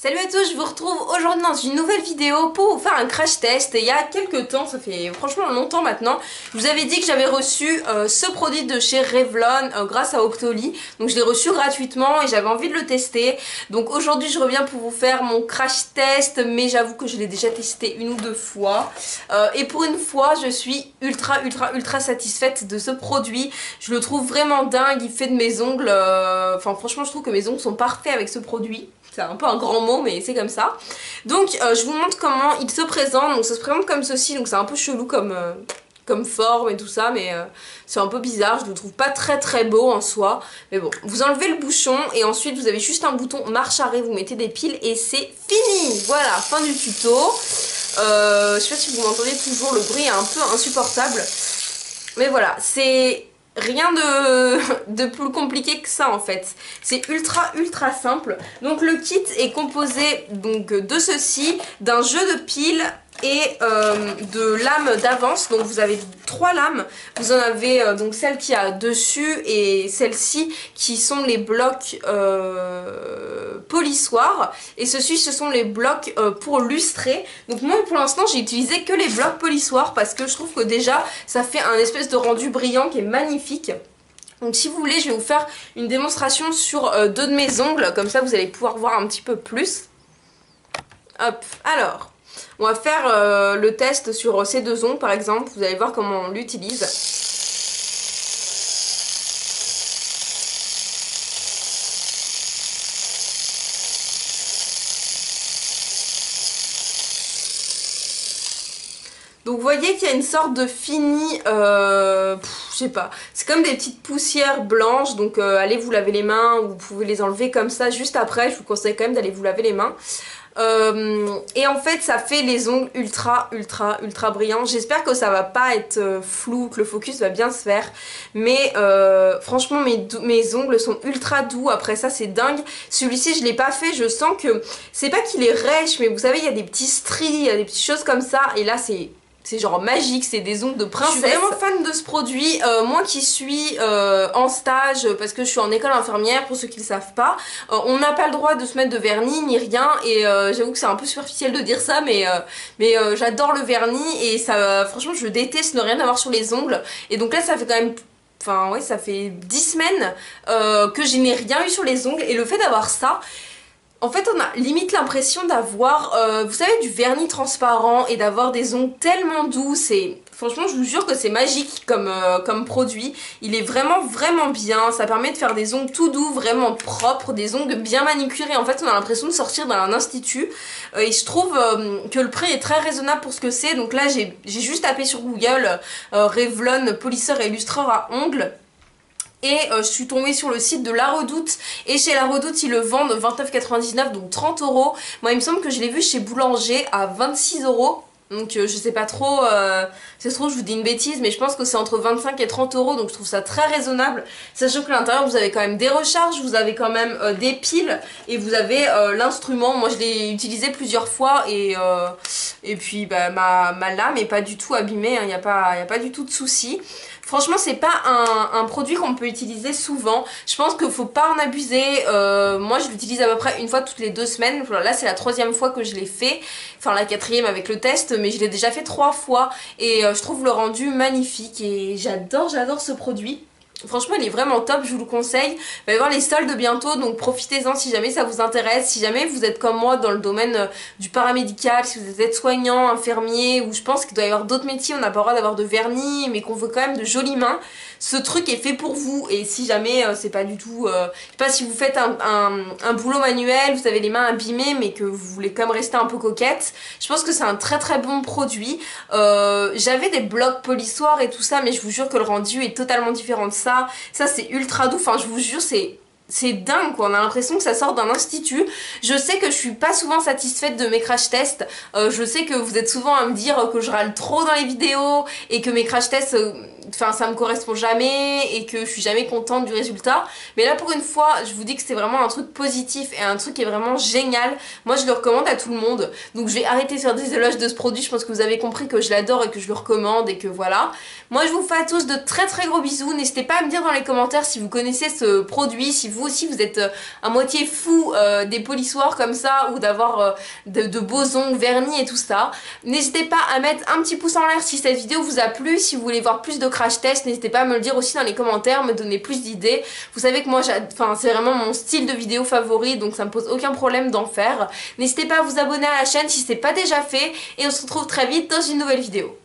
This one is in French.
Salut à tous, je vous retrouve aujourd'hui dans une nouvelle vidéo pour vous faire un crash test. Et il y a quelques temps, ça fait franchement longtemps maintenant, je vous avais dit que j'avais reçu ce produit de chez Revlon grâce à Octoly. Donc je l'ai reçu gratuitement et j'avais envie de le tester. Donc aujourd'hui je reviens pour vous faire mon crash test, mais j'avoue que je l'ai déjà testé une ou deux fois. Et pour une fois je suis ultra satisfaite de ce produit. Je le trouve vraiment dingue, il fait de mes ongles, enfin franchement je trouve que mes ongles sont parfaits avec ce produit. C'est un peu un grand mot mais c'est comme ça. Donc je vous montre comment il se présente. Donc ça se présente comme ceci, donc c'est un peu chelou comme forme et tout ça, mais c'est un peu bizarre, je le trouve pas très beau en soi. Mais bon, vous enlevez le bouchon et ensuite vous avez juste un bouton marche arrêt, vous mettez des piles et c'est fini. Voilà, fin du tuto. Je sais pas si vous m'entendez toujours, le bruit est un peu insupportable. Mais voilà, c'est rien de plus compliqué que ça en fait. C'est ultra simple. Donc le kit est composé donc de ceci, d'un jeu de piles et de lames d'avance. Donc vous avez 3 lames. Vous en avez donc celle qui a dessus et celle-ci qui sont les blocs polissoirs. Et ceci ce sont les blocs pour lustrer. Donc moi pour l'instant j'ai utilisé que les blocs polissoirs parce que je trouve que déjà ça fait un espèce de rendu brillant qui est magnifique. Donc si vous voulez je vais vous faire une démonstration sur 2 de mes ongles. Comme ça vous allez pouvoir voir un petit peu plus. Hop, alors on va faire le test sur ces 2 ongles par exemple, vous allez voir comment on l'utilise. Donc vous voyez qu'il y a une sorte de fini, je sais pas, c'est comme des petites poussières blanches, donc allez vous laver les mains ou vous pouvez les enlever comme ça juste après, je vous conseille quand même d'aller vous laver les mains. Et en fait ça fait les ongles ultra brillants. J'espère que ça va pas être flou, que le focus va bien se faire, mais franchement mes ongles sont ultra doux. Après ça c'est dingue. Celui-ci je l'ai pas fait, je sens que c'est pas qu'il est rêche, mais vous savez il y a des petits stries, il y a des petites choses comme ça, et là c'est genre magique, c'est des ongles de princesse. Je suis vraiment fan de ce produit, moi qui suis en stage parce que je suis en école infirmière, pour ceux qui ne le savent pas. On n'a pas le droit de se mettre de vernis ni rien, et j'avoue que c'est un peu superficiel de dire ça, mais j'adore le vernis et ça, franchement je déteste ne rien avoir sur les ongles. Et donc là ça fait quand même... Enfin ouais, ça fait 10 semaines que je n'ai rien eu sur les ongles, et le fait d'avoir ça... En fait on a limite l'impression d'avoir, vous savez, du vernis transparent et d'avoir des ongles tellement doux. Franchement je vous jure que c'est magique comme produit. Il est vraiment bien, ça permet de faire des ongles tout doux, vraiment propres, des ongles bien manucurés. En fait on a l'impression de sortir d'un institut. Et je trouve que le prix est très raisonnable pour ce que c'est. Donc là j'ai juste tapé sur Google Revlon polisseur et lustreur à ongles. Et je suis tombée sur le site de La Redoute, et chez La Redoute ils le vendent 29,99 donc 30 €. Moi il me semble que je l'ai vu chez Boulanger à 26 €. Donc je sais pas trop, c'est trop je vous dis une bêtise, mais je pense que c'est entre 25 et 30 €, donc je trouve ça très raisonnable. Sachant que à l'intérieur vous avez quand même des recharges, vous avez quand même des piles, et vous avez l'instrument. Moi je l'ai utilisé plusieurs fois, et puis bah, ma lame est pas du tout abîmée, il n'y a pas du tout de soucis. Franchement c'est pas un produit qu'on peut utiliser souvent, je pense qu'il faut pas en abuser. Moi je l'utilise à peu près une fois toutes les 2 semaines, là c'est la 3e fois que je l'ai fait, enfin la 4e avec le test, mais je l'ai déjà fait 3 fois et je trouve le rendu magnifique et j'adore ce produit. Franchement il est vraiment top, je vous le conseille. Il va y avoir les soldes bientôt, donc profitez-en si jamais ça vous intéresse. Si jamais vous êtes comme moi dans le domaine du paramédical, si vous êtes aide-soignant, infirmier, ou je pense qu'il doit y avoir d'autres métiers, on n'a pas le droit d'avoir de vernis mais qu'on veut quand même de jolies mains, ce truc est fait pour vous. Et si jamais c'est pas du tout, je sais pas, si vous faites un boulot manuel, vous avez les mains abîmées mais que vous voulez quand même rester un peu coquette, je pense que c'est un très bon produit. J'avais des blocs polissoirs et tout ça, mais je vous jure que le rendu est totalement différent de ça. Ça c'est ultra doux, enfin je vous jure c'est dingue quoi, on a l'impression que ça sort d'un institut. Je sais que je suis pas souvent satisfaite de mes crash tests, je sais que vous êtes souvent à me dire que je râle trop dans les vidéos et que mes crash tests enfin ça me correspond jamais et que je suis jamais contente du résultat, mais là pour une fois je vous dis que c'est vraiment un truc positif et un truc qui est vraiment génial. Moi je le recommande à tout le monde, donc je vais arrêter de faire des éloges de ce produit. Je pense que vous avez compris que je l'adore et que je le recommande et que voilà. Moi je vous fais à tous de très gros bisous. N'hésitez pas à me dire dans les commentaires si vous connaissez ce produit, si vous vous aussi vous êtes à moitié fou des polissoirs comme ça ou d'avoir de beaux ongles vernis et tout ça. N'hésitez pas à mettre un petit pouce en l'air si cette vidéo vous a plu. Si vous voulez voir plus de crash tests, n'hésitez pas à me le dire aussi dans les commentaires, me donner plus d'idées. Vous savez que moi c'est vraiment mon style de vidéo favori, donc ça me pose aucun problème d'en faire. N'hésitez pas à vous abonner à la chaîne si c'est pas déjà fait et on se retrouve très vite dans une nouvelle vidéo.